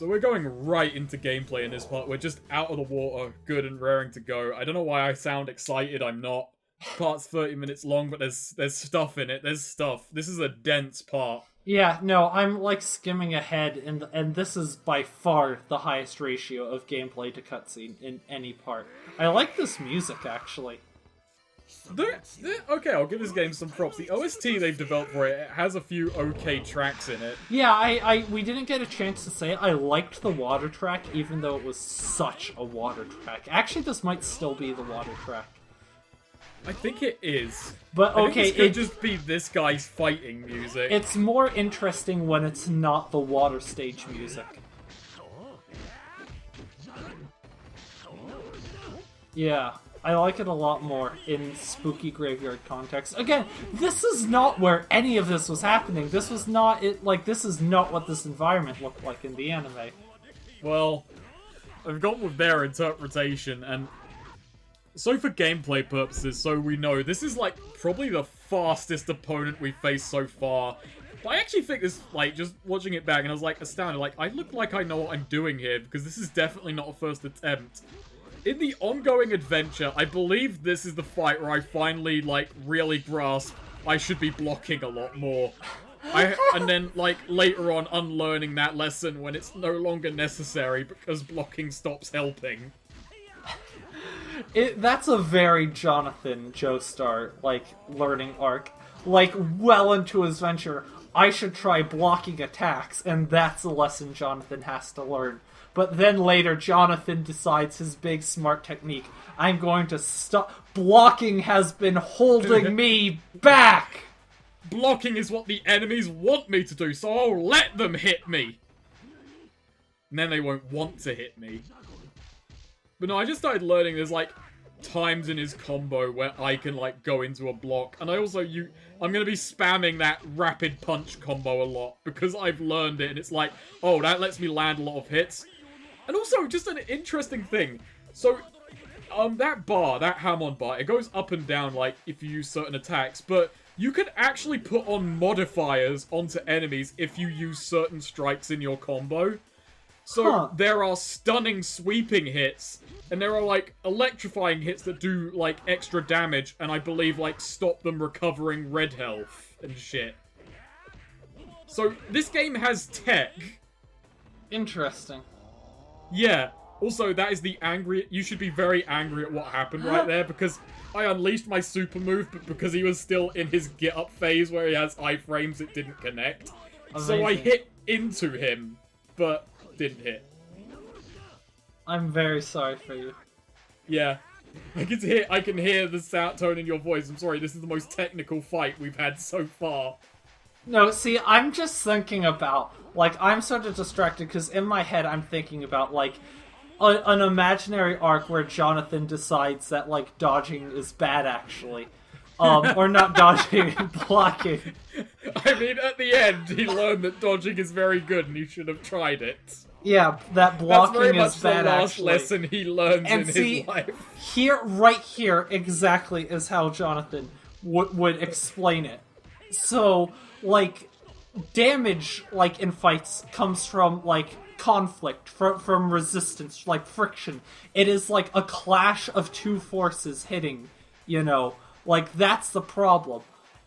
So we're going right into gameplay in this part. We're just out of the water, good and raring to go. I don't know why I sound excited, I'm not. Part's 30 minutes long, but there's stuff in it. There's stuff. This is a dense part. Yeah, no, I'm like skimming ahead, and this is by far the highest ratio of gameplay to cutscene in any part. I like this music, actually. Okay, I'll give this game some props. The OST they've developed for it has a few okay tracks in it. Yeah, we didn't get a chance to say it. I liked the water track, even though it was such a water track. Actually, this might still be the water track. I think it is. But okay, it could just be this guy's fighting music. It's more interesting when it's not the water stage music. Yeah, I like it a lot more in spooky graveyard context. Again, this is not where any of this was happening. This was not it. Like, this is not what this environment looked like in the anime. Well, I've gone with their interpretation, and so for gameplay purposes, so we know, this is like probably the fastest opponent we've faced so far. But I actually think this, like, just watching it back, and I was like astounded, like, I look like I know what I'm doing here, because this is definitely not a first attempt. In the ongoing adventure, I believe this is the fight where I finally, like, really grasp I should be blocking a lot more. And then, like, later on unlearning that lesson when it's no longer necessary because blocking stops helping. That's a very Jonathon Joestar, like, learning arc. Like, well into his venture, I should try blocking attacks, and that's a lesson Jonathon has to learn. But then later, Jonathon decides his big smart technique. I'm going to stop. Blocking has been holding me back! Blocking is what the enemies want me to do, so I'll let them hit me! And then they won't want to hit me. But no, I just started learning there's, like, times in his combo where I can, like, go into a block. And I also, I'm gonna be spamming that rapid punch combo a lot, because I've learned it, and it's like, oh, that lets me land a lot of hits. And also, just an interesting thing. So, that bar, that Hamon bar, it goes up and down, like, if you use certain attacks, but you can actually put on modifiers onto enemies if you use certain strikes in your combo. So, there are stunning sweeping hits, and there are, like, electrifying hits that do, like, extra damage, and I believe, like, stop them recovering red health and shit. So, this game has tech. Interesting. Yeah. Also, that is the angry... You should be very angry at what happened right there, because I unleashed my super move, but because he was still in his get-up phase where he has iframes, it didn't connect. Amazing. So I hit into him, but didn't hit. I'm very sorry for you. Yeah. I can hear the sound tone in your voice. I'm sorry, this is the most technical fight we've had so far. No, see, I'm just thinking about, like, I'm sort of distracted because in my head I'm thinking about, like, an imaginary arc where Jonathon decides that, like, dodging is bad, actually. Or not dodging, blocking. I mean, at the end, he learned that dodging is very good and he should have tried it. Yeah, that blocking is bad, actually. That's very much the last lesson he learns in his life. Right here, exactly, is how Jonathon would explain it. So, like, damage, like, in fights comes from, like, conflict, from resistance, like, friction. It is, like, a clash of two forces hitting, you know. Like, that's the problem.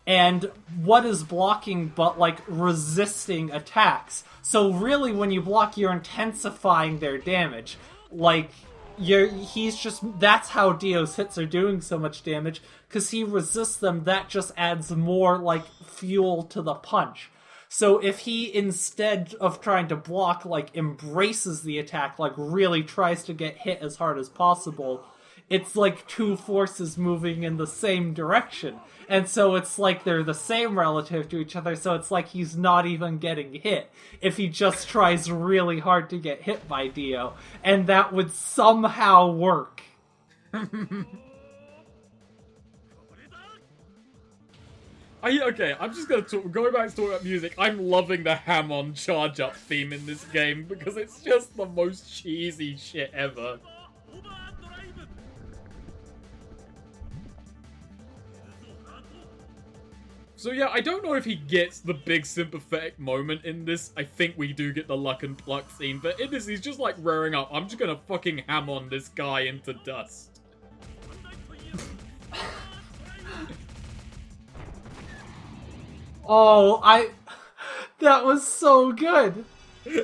And what is blocking but, like, resisting attacks? So really, when you block, you're intensifying their damage. Like, that's how Dio's hits are doing so much damage, because he resists them. That just adds more, like, fuel to the punch. So if he, instead of trying to block, like, embraces the attack, like, really tries to get hit as hard as possible, it's like two forces moving in the same direction. And so it's like they're the same relative to each other, so it's like he's not even getting hit if he just tries really hard to get hit by Dio. And that would somehow work. Okay, I'm just gonna going back to talk about music. I'm loving the Hamon charge-up theme in this game, because it's just the most cheesy shit ever. So yeah, I don't know if he gets the big sympathetic moment in this. I think we do get the Luck and Pluck scene, but in this he's just like rearing up. I'm just gonna fucking ham on this guy into dust. Oh, that was so good.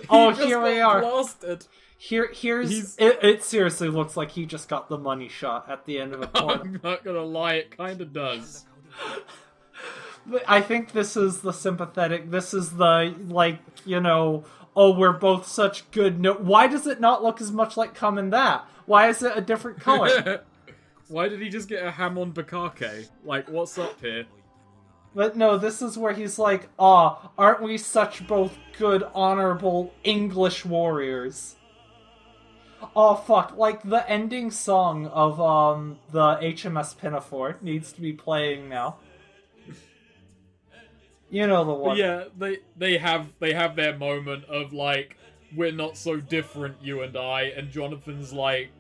Oh, here we are. Blasted. Here's it seriously looks like he just got the money shot at the end of a portal. I'm not gonna lie, it kinda does. But I think this is the sympathetic, this is the, like, you know, oh, we're both such good why does it not look as much like Come and That? Why is it a different color? Why did he just get a ham on Bukake? Like, what's up here? But no, this is where he's like, aw, aren't we such both good, honorable English warriors? Oh fuck, like the ending song of the HMS Pinafore needs to be playing now. You know the one. Yeah, they have their moment of like, we're not so different, you and I, and Jonathan's like,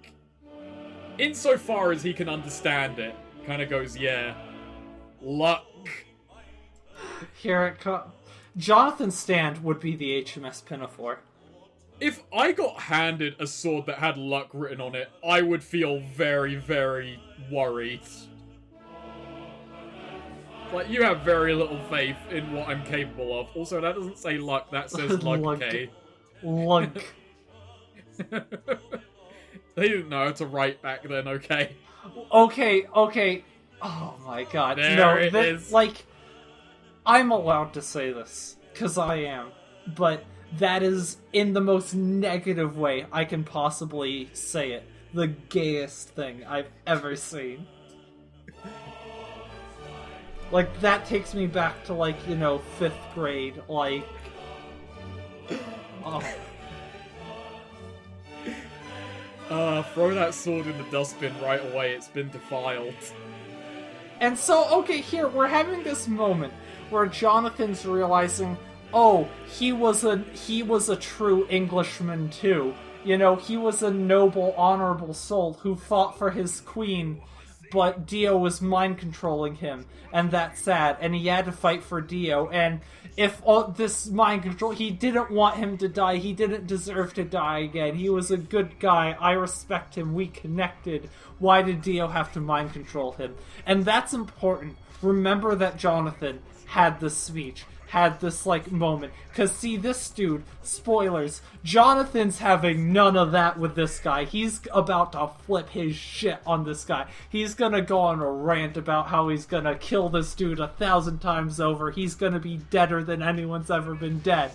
insofar as he can understand it, kind of goes, yeah, luck. Here it comes. Jonathan's stand would be the HMS Pinafore. If I got handed a sword that had luck written on it, I would feel very, very worried. Like, you have very little faith in what I'm capable of. Also, that doesn't say luck, that says luck-K. Luck. They didn't know how to write back then, okay? Okay. Oh my god. There it is. Like, I'm allowed to say this, because I am, but that is, in the most negative way I can possibly say it, the gayest thing I've ever seen. Like, that takes me back to, like, you know, 5th grade, like... Oh. Throw that sword in the dustbin right away, it's been defiled. And so, okay, here, we're having this moment where Jonathan's realizing, oh, he was a true Englishman too. You know, he was a noble, honorable soul who fought for his queen, but Dio was mind-controlling him, and that's sad, and he had to fight for Dio, and if this mind control, he didn't want him to die, he didn't deserve to die again, he was a good guy, I respect him, we connected, why did Dio have to mind control him? And that's important. Remember that Jonathan had this speech, had this, like, moment. Because, see, this dude, spoilers, Jonathan's having none of that with this guy. He's about to flip his shit on this guy. He's gonna go on a rant about how he's gonna kill this dude 1,000 times over. He's gonna be deader than anyone's ever been dead.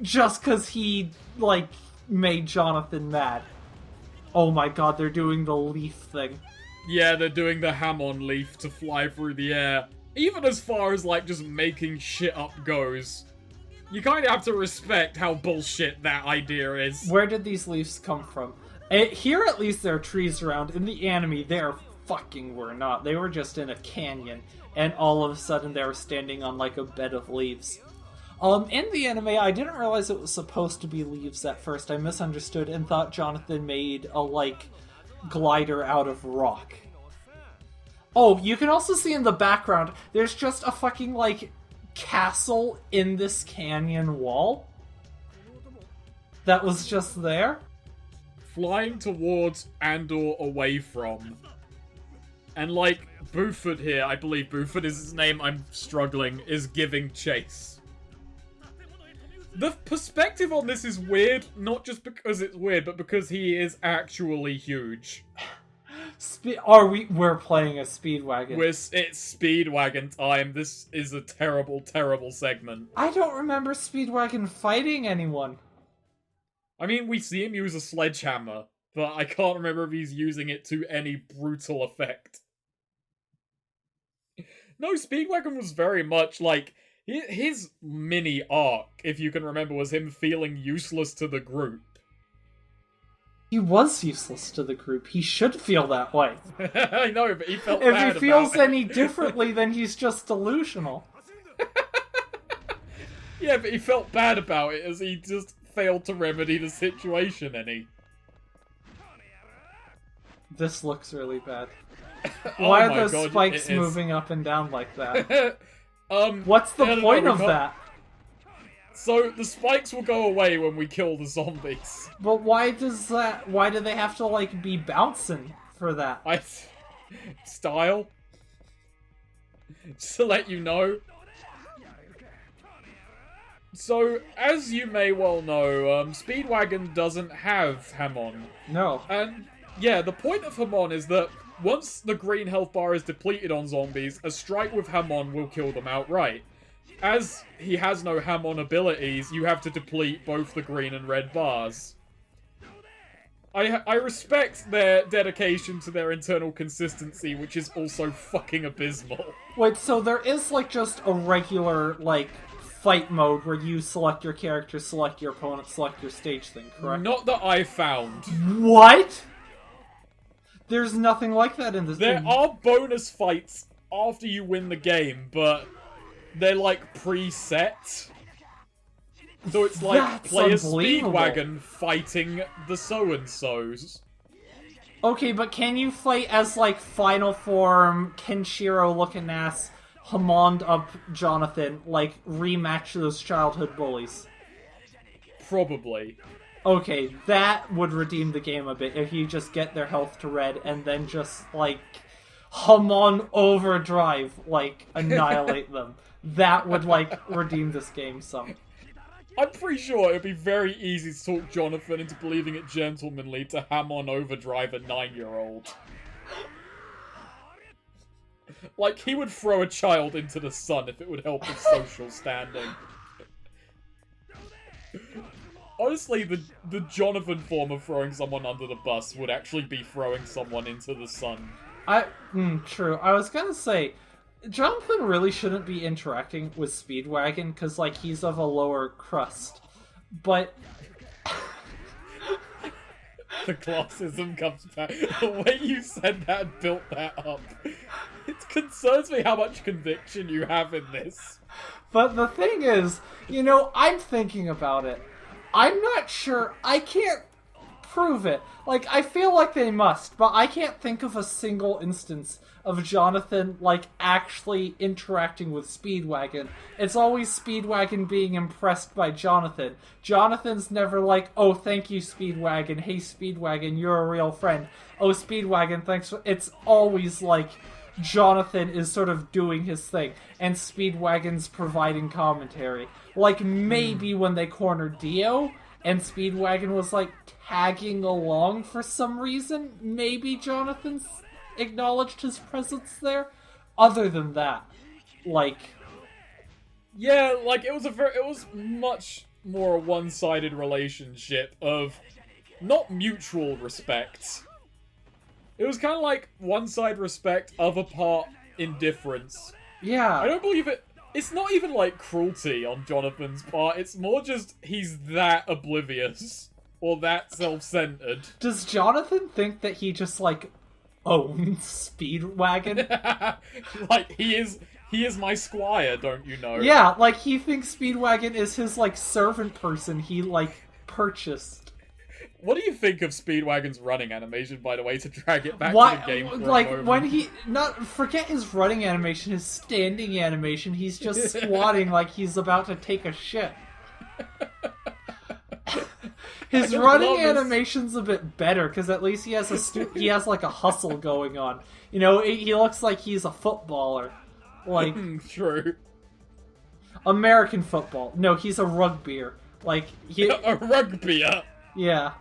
Just because he, like, made Jonathan mad. Oh my god, they're doing the leaf thing. Yeah, they're doing the ham-on leaf to fly through the air. Even as far as, like, just making shit up goes, you kind of have to respect how bullshit that idea is. Where did these leaves come from? Here, at least, there are trees around. In the anime, there fucking were not. They were just in a canyon, and all of a sudden they were standing on, like, a bed of leaves. In the anime, I didn't realize it was supposed to be leaves at first. I misunderstood and thought Jonathan made a, like, glider out of rock. Oh, you can also see in the background, there's just a fucking, like, castle in this canyon wall. That was just there. Flying towards and/or away from. And, like, Buford here, I believe Buford is his name, I'm struggling, is giving chase. The perspective on this is weird, not just because it's weird, but because he is actually huge. We're playing a Speedwagon. It's Speedwagon time. This is a terrible, terrible segment. I don't remember Speedwagon fighting anyone. I mean, we see him use a sledgehammer, but I can't remember if he's using it to any brutal effect. No, Speedwagon was very much like... His mini arc, if you can remember, was him feeling useless to the group. He was useless to the group. He should feel that way. I know, but he felt bad about it. If he feels any differently, then he's just delusional. Yeah, but he felt bad about it as he just failed to remedy the situation any. This looks really bad. Oh Why are those God, spikes moving up and down like that? What's the no, point we of can't- that? So, the spikes will go away when we kill the zombies. But why do they have to, like, be bouncing for that? Style? Just to let you know. So, as you may well know, Speedwagon doesn't have Hamon. No. And, yeah, the point of Hamon is that once the green health bar is depleted on zombies, a strike with Hamon will kill them outright. As he has no Hamon abilities, you have to deplete both the green and red bars. I respect their dedication to their internal consistency, which is also fucking abysmal. Wait, so there is, like, just a regular, like, fight mode where you select your character, select your opponent, select your stage thing, correct? Not that I found. What? There's nothing like that in this There game. are bonus fights after you win the game, but they're, like, preset. So it's like, That's play a unbelievable. Speedwagon fighting the so-and-sos. Okay, but can you fight as, like, final form, Kenshiro-looking ass, Hammond up Jonathon, like, rematch those childhood bullies? Probably. Okay, that would redeem the game a bit, if you just get their health to red, and then just, like, Hammond overdrive, like, annihilate them. That would, like, redeem this game some. I'm pretty sure it would be very easy to talk Jonathon into believing it gentlemanly to Hamon overdrive a 9-year-old. Like, he would throw a child into the sun if it would help his social standing. Honestly, the Jonathon form of throwing someone under the bus would actually be throwing someone into the sun. True. I was gonna say, Jonathon really shouldn't be interacting with Speedwagon, because, like, he's of a lower crust. But... The classism comes back. The way you said that and built that up. It concerns me how much conviction you have in this. But the thing is, you know, I'm thinking about it. I'm not sure. I can't prove it. Like, I feel like they must, but I can't think of a single instance of Jonathon, like, actually interacting with Speedwagon. It's always Speedwagon being impressed by Jonathon. Jonathon's never like, oh, thank you, Speedwagon. Hey, Speedwagon, you're a real friend. Oh, Speedwagon, thanks for... It's always like Jonathon is sort of doing his thing, and Speedwagon's providing commentary. Like, maybe when they cornered Dio, and Speedwagon was, like, tagging along for some reason, maybe Jonathon's acknowledged his presence there. Other than that, like... Yeah, like, it was much more a one-sided relationship of not mutual respect. It was kind of like one-side respect, other part indifference. Yeah. I don't believe it. It's not even like cruelty on Jonathon's part, it's more just he's that oblivious. Or that self-centered. Does Jonathon think that he just, like, owns Speedwagon? Like, he is my squire, don't you know? Yeah, like, he thinks Speedwagon is his, like, servant person he, like, purchased. What do you think of Speedwagon's running animation, by the way, to drag it back What, to the game for like, a moment? when he... Not... Forget his running animation, his standing animation, he's just squatting like he's about to take a shit. His running animation's a bit better, because at least he has like a hustle going on. You know, he looks like he's a footballer. Like... True. American football. No, he's a rugbyer. Like, he... A rugbyer? Yeah.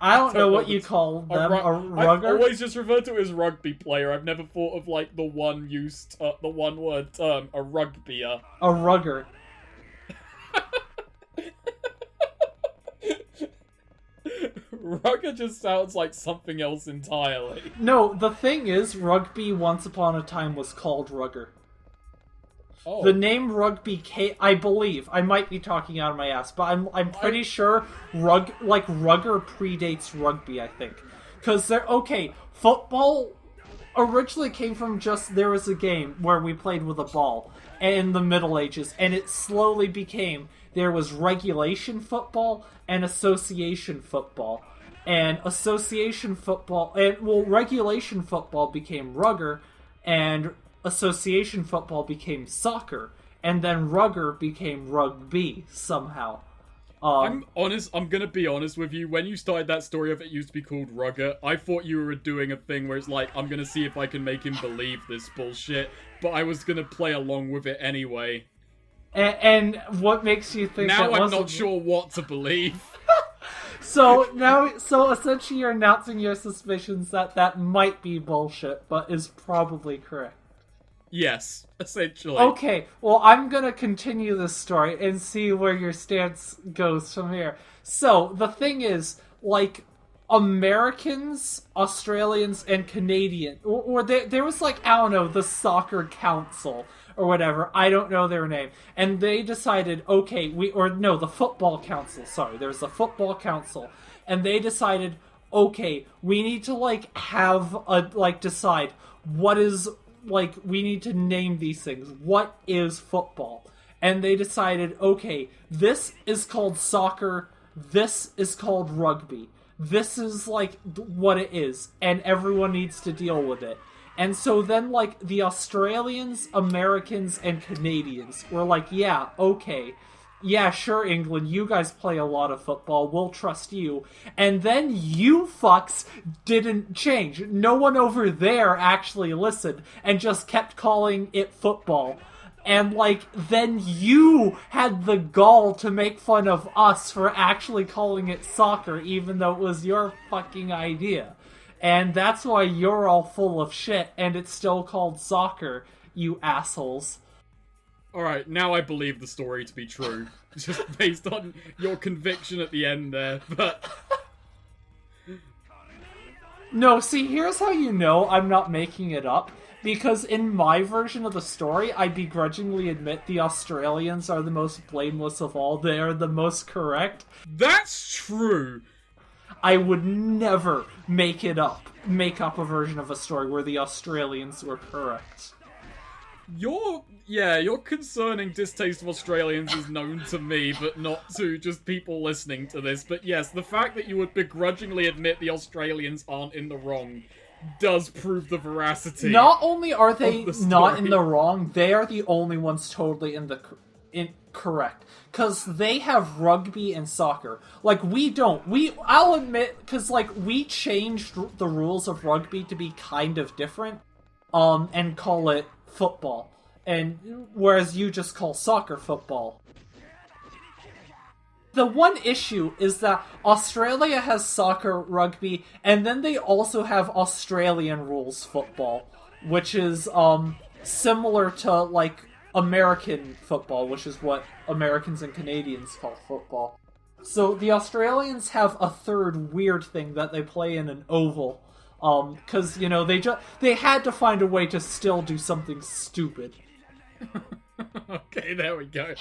I don't know what you call them. A rugger? I've always just referred to it as rugby player. I've never thought of, like, the one-word term, a rugbyer. A rugger. Rugger just sounds like something else entirely. No, the thing is, rugby once upon a time was called rugger. Oh. The name rugby I believe, I might be talking out of my ass, but I'm pretty sure rugger predates rugby, I think. Because football originally came from just, there was a game where we played with a ball in the Middle Ages, and it slowly became, there was regulation football and association football. And association football, regulation football became rugger, and association football became soccer, and then rugger became rugby somehow. I'm gonna be honest with you. When you started that story of it used to be called Rugger, I thought you were doing a thing where it's like, I'm gonna see if I can make him believe this bullshit, but I was gonna play along with it anyway. And what makes you think now that I'm not sure what to believe. So essentially you're announcing your suspicions that might be bullshit, but is probably correct. Yes, essentially. Okay, well, I'm gonna continue this story and see where your stance goes from here. So, the thing is, like, Americans, Australians, and Canadian, or there was, like, I don't know, the Soccer Council, or whatever, I don't know their name, and they decided, okay, the Football Council, sorry, there's the Football Council, and they decided, okay, we need to, like, decide what is... Like, we need to name these things. What is football? And they decided, okay, this is called soccer, this is called rugby. This is, like, what it is, and everyone needs to deal with it. And so then, like, the Australians, Americans, and Canadians were like, yeah, okay. Yeah, sure, England, you guys play a lot of football, we'll trust you. And then you fucks didn't change. No one over there actually listened and just kept calling it football. And, like, then you had the gall to make fun of us for actually calling it soccer, even though it was your fucking idea. And that's why you're all full of shit, and it's still called soccer, you assholes. Alright, now I believe the story to be true. Just based on your conviction at the end there, but... No, see, here's how you know I'm not making it up. Because in my version of the story, I begrudgingly admit the Australians are the most blameless of all. They are the most correct. That's true! I would never make up a version of a story where the Australians were correct. Your concerning distaste of Australians is known to me, but not to just people listening to this. But yes, the fact that you would begrudgingly admit the Australians aren't in the wrong does prove the veracity. Not only are they not in the wrong, they are the only ones totally incorrect. Because they have rugby and soccer. Like, we don't. I'll admit, because, like, we changed the rules of rugby to be kind of different, and call it football. And whereas you just call soccer football. The one issue is that Australia has soccer, rugby, and then they also have Australian rules football, which is similar to, like, American football, which is what Americans and Canadians call football. So the Australians have a third weird thing that they play in an oval. Because, you know, they had to find a way to still do something stupid. Okay, there we go.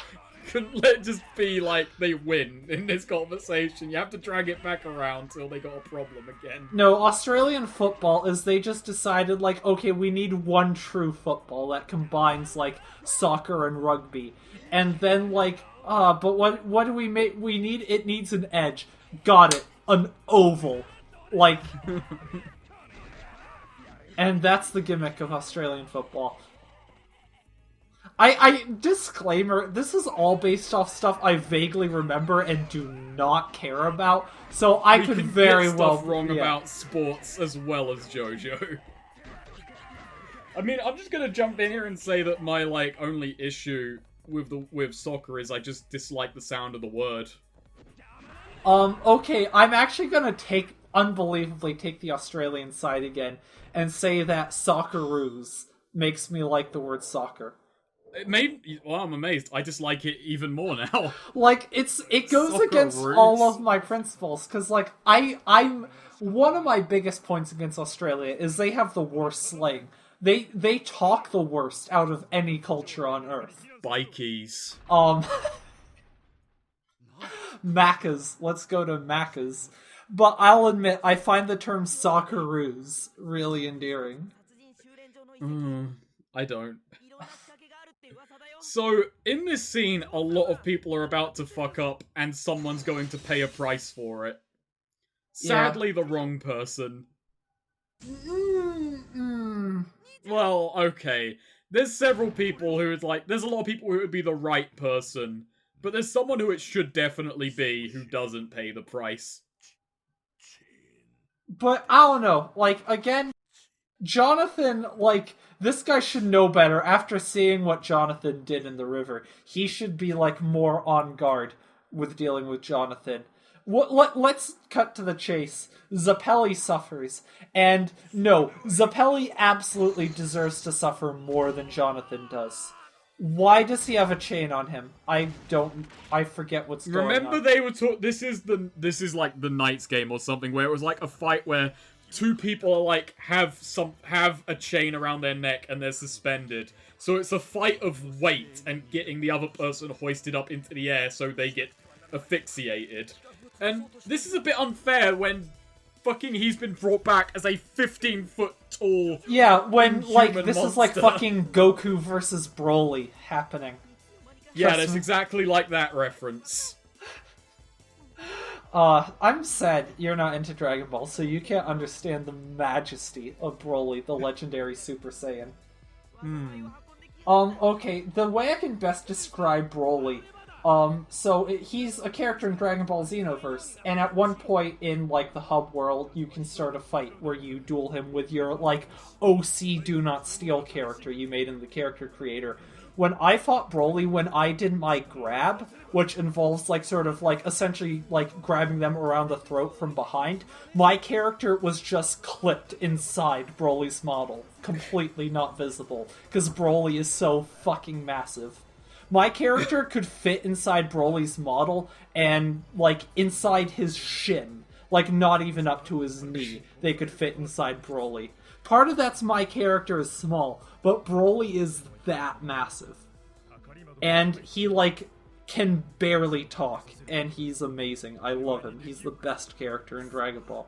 Couldn't let it just be like they win in this conversation. You have to drag it back around till they got a problem again. No, Australian football is they just decided, like, okay, we need one true football that combines, like, soccer and rugby. And then, like, but what do we make? It needs an edge. Got it. An oval. Like... And that's the gimmick of Australian football. Disclaimer, this is all based off stuff I vaguely remember and do not care about, so I could very well... stuff wrong about sports as well as Jojo. I mean, I'm just gonna jump in here and say that my, like, only issue with soccer is I just dislike the sound of the word. Okay, I'm actually gonna unbelievably take the Australian side again and say that Socceroos makes me like the word soccer. I'm amazed. I dislike it even more now. Like, it goes against all of my principles, because, like, I'm one of my biggest points against Australia is they have the worst slang. They talk the worst out of any culture on Earth. Bikies. Macas. Let's go to Macas. But I'll admit, I find the term Socceroos really endearing. I don't. So, in this scene, a lot of people are about to fuck up, and someone's going to pay a price for it. Sadly, the wrong person. Well, okay. There's several people who would like. There's a lot of people who would be the right person, but there's someone who it should definitely be who doesn't pay the price. But I don't know. Like, again, Jonathon, like, this guy should know better after seeing what Jonathon did in the river. He should be, like, more on guard with dealing with Jonathon. Let's cut to the chase. Zappelli suffers. And no, Zappelli absolutely deserves to suffer more than Jonathon does. Why does he have a chain on him? I forget what's going on. Remember they were this is like the Knights game or something where it was like a fight where two people are like have a chain around their neck and they're suspended. So it's a fight of weight and getting the other person hoisted up into the air so they get asphyxiated. And this is a bit unfair when fucking he's been brought back as a 15-foot tall. Yeah, when like this monster. is like fucking Goku versus Broly happening. Yeah, that's exactly like that reference. I'm sad you're not into Dragon Ball, so you can't understand the majesty of Broly, the legendary Super Saiyan. Okay, the way I can best describe Broly, he's a character in Dragon Ball Xenoverse, and at one point in, like, the hub world, you can start a fight where you duel him with your, like, OC Do Not Steal character you made in the character creator. When I fought Broly, when I did my grab, which involves, like, sort of, like, essentially, like, grabbing them around the throat from behind, my character was just clipped inside Broly's model. Completely not visible, because Broly is so fucking massive. My character could fit inside Broly's model and, like, inside his shin. Like, not even up to his knee. They could fit inside Broly. Part of that's my character is small, but Broly is that massive. And he, like, can barely talk, and he's amazing. I love him. He's the best character in Dragon Ball.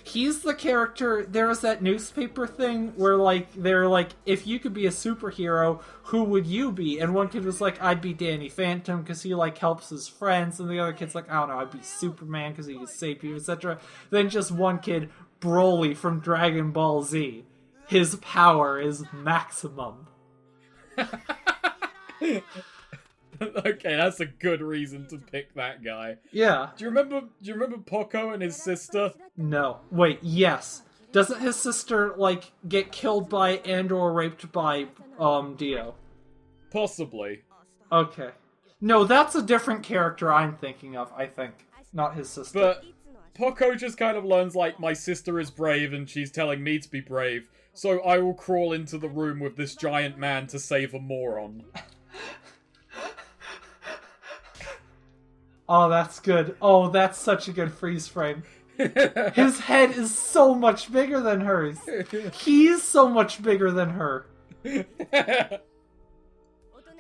He's the character, there was that newspaper thing where, like, they're like, if you could be a superhero, who would you be? And one kid was like, I'd be Danny Phantom, because he, like, helps his friends, and the other kid's like, I don't know, I'd be Superman, because he can save people, etc. Then just one kid, Broly from Dragon Ball Z. His power is maximum. Okay, that's a good reason to pick that guy. Yeah. Do you remember Poco and his sister? No. Wait, yes. Doesn't his sister, like, get killed by and or raped by, Dio? Possibly. Okay. No, that's a different character I'm thinking of, I think. Not his sister. But Poco just kind of learns, like, my sister is brave and she's telling me to be brave, so I will crawl into the room with this giant man to save a moron. Oh, that's good. Oh, that's such a good freeze frame. His head is so much bigger than hers. He's so much bigger than her.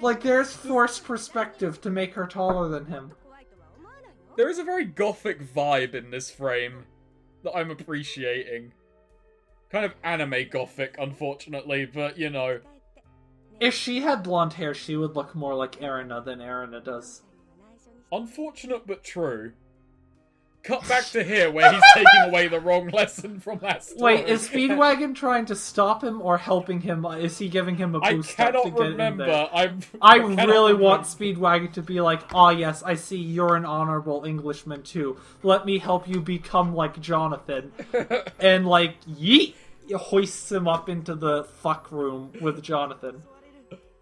Like, there's forced perspective to make her taller than him. There is a very gothic vibe in this frame that I'm appreciating. Kind of anime gothic, unfortunately, but, you know. If she had blonde hair, she would look more like Erina than Erina does. Unfortunate but true. Cut back to here, where he's taking away the wrong lesson from that story. Wait, is Speedwagon trying to stop him or helping him? Is he giving him a boost up to get remember. in there? I really want Speedwagon to be like, oh yes, I see you're an honorable Englishman too. Let me help you become like Jonathon. And like, yeet! Hoists him up into the fuck room with Jonathon.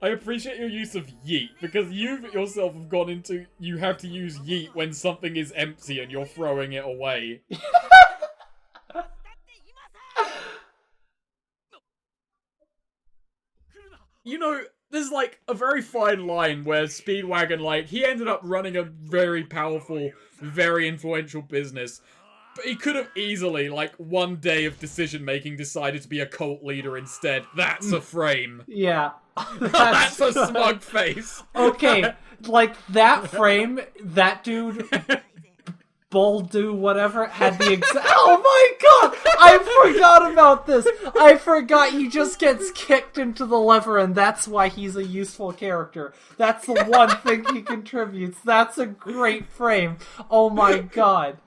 I appreciate your use of yeet, because you yourself have gone into, you have to use yeet when something is empty and you're throwing it away. You know, there's like a very fine line where Speedwagon, like, he ended up running a very powerful, very influential business. But he could have easily, like, one day of decision-making decided to be a cult leader instead. That's a frame. Yeah. That's a smug face. Okay, like, that frame, that dude, Boldu, whatever, had the exact... Oh my god! I forgot about this! I forgot he just gets kicked into the lever and that's why he's a useful character. That's the one thing he contributes. That's a great frame. Oh my god.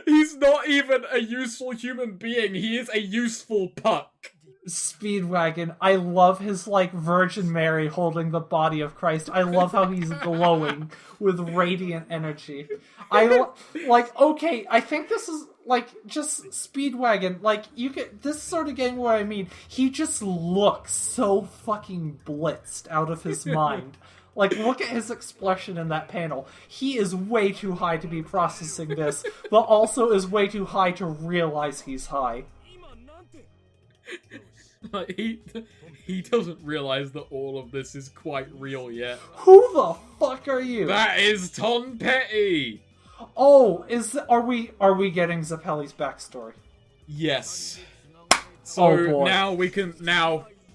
He's not even a useful human being. He is a useful puck. Speedwagon, I love his, like, Virgin Mary holding the body of Christ. I love how he's glowing with radiant energy. Okay, I think this is, like, just Speedwagon. Like, you get this sort of game where, I mean, he just looks so fucking blitzed out of his mind. Like, look at his expression in that panel. He is way too high to be processing this, but also is way too high to realize he's high. He doesn't realize that all of this is quite real yet. Who the fuck are you? That is Tom Petty. Oh, are we getting Zeppeli's backstory? Yes. So now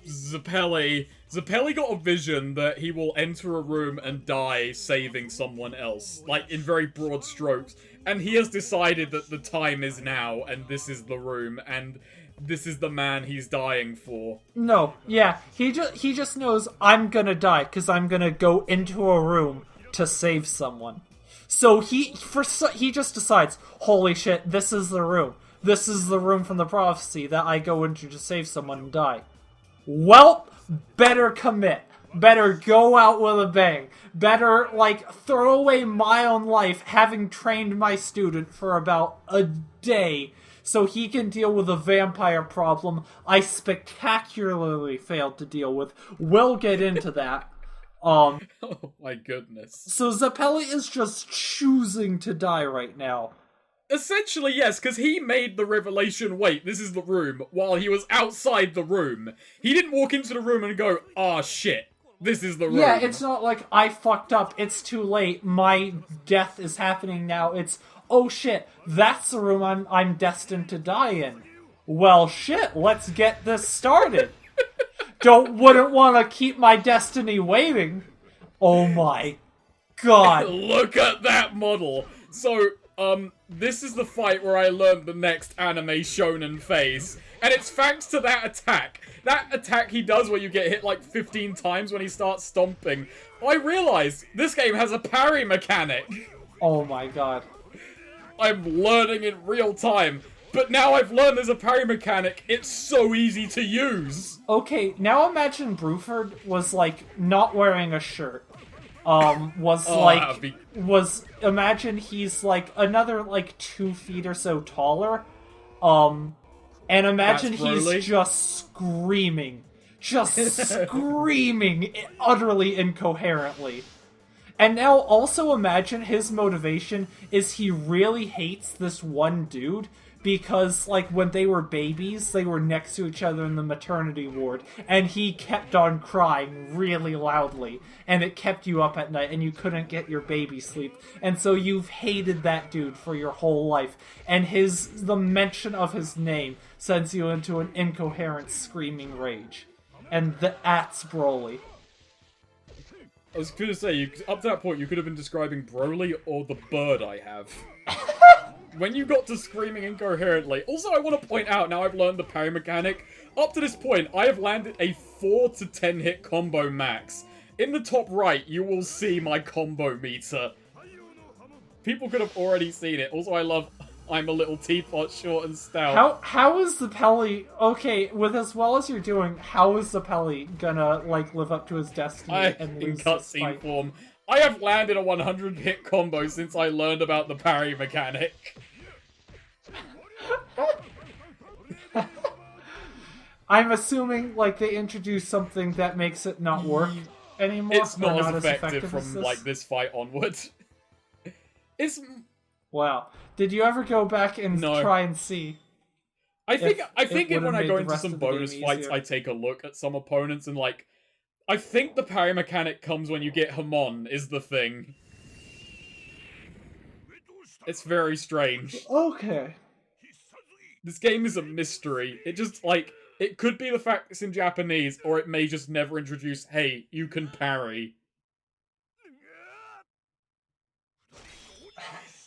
Zeppeli got a vision that he will enter a room and die saving someone else, like in very broad strokes. And he has decided that the time is now, and this is the room, and this is the man he's dying for. No, yeah, he just knows I'm gonna die because I'm gonna go into a room to save someone. So he just decides, holy shit, this is the room. This is the room from the prophecy that I go into to save someone and die. Well, better commit. Better go out with a bang. Better, like, throw away my own life having trained my student for about a day so he can deal with a vampire problem I spectacularly failed to deal with. We'll get into that. Oh my goodness. So Zeppeli is just choosing to die right now. Essentially, yes, because he made the revelation, wait, this is the room, while he was outside the room. He didn't walk into the room and go, ah, shit, this is the room. Yeah, it's not like, I fucked up, it's too late, my death is happening now. It's, oh shit, that's the room I'm destined to die in. Well, shit, let's get this started. Wouldn't want to keep my destiny waiting. Oh my god. Look at that model. So, this is the fight where I learned the next anime shonen phase. And it's thanks to that attack. That attack he does where you get hit like 15 times when he starts stomping. I realized this game has a parry mechanic. Oh my god. I'm learning in real time. But now I've learned there's a parry mechanic, it's so easy to use! Okay, now imagine Bruford was, like, not wearing a shirt. Imagine he's, like, another, like, 2 feet or so taller. And imagine he's just screaming. Just screaming utterly incoherently. And now also imagine his motivation is he really hates this one dude because, like, when they were babies, they were next to each other in the maternity ward, and he kept on crying really loudly, and it kept you up at night, and you couldn't get your baby sleep, and so you've hated that dude for your whole life, and the mention of his name sends you into an incoherent screaming rage. And that's Broly. I was gonna say, up to that point, you could have been describing Broly or the bird I have. When you got to screaming incoherently... Also, I want to point out, now I've learned the parry mechanic, up to this point, I have landed a 4 to 10 hit combo max. In the top right, you will see my combo meter. People could have already seen it. Also, I love I'm a little teapot, short and stout. How is the Zeppeli... Okay, with as well as you're doing, how is the Zeppeli gonna, like, live up to his destiny and lose in cutscene form? I have landed a 100 hit combo since I learned about the parry mechanic. I'm assuming, like, they introduced something that makes it not work anymore. It's not as effective from, like, this fight onward. It's... Wow. Did you ever go back and try and see? I think when I go into some bonus fights, I take a look at some opponents and, like... I think the parry mechanic comes when you get Hamon, is the thing. It's very strange. Okay. This game is a mystery. It just, like, it could be the fact it's in Japanese, or it may just never introduce, hey, you can parry.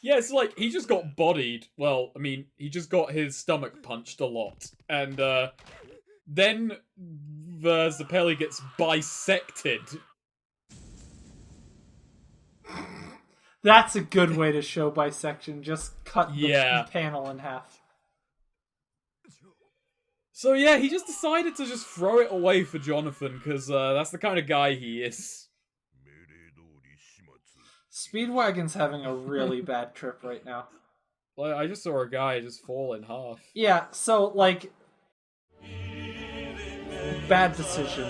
Yeah, it's like, he just got bodied. Well, I mean, he just got his stomach punched a lot. And, then the Zeppeli gets bisected. That's a good way to show bisection. Just cut the panel in half. So yeah, he just decided to just throw it away for Jonathon, because that's the kind of guy he is. Speedwagon's having a really bad trip right now. Like, I just saw a guy just fall in half. Yeah, so, like... Bad decision.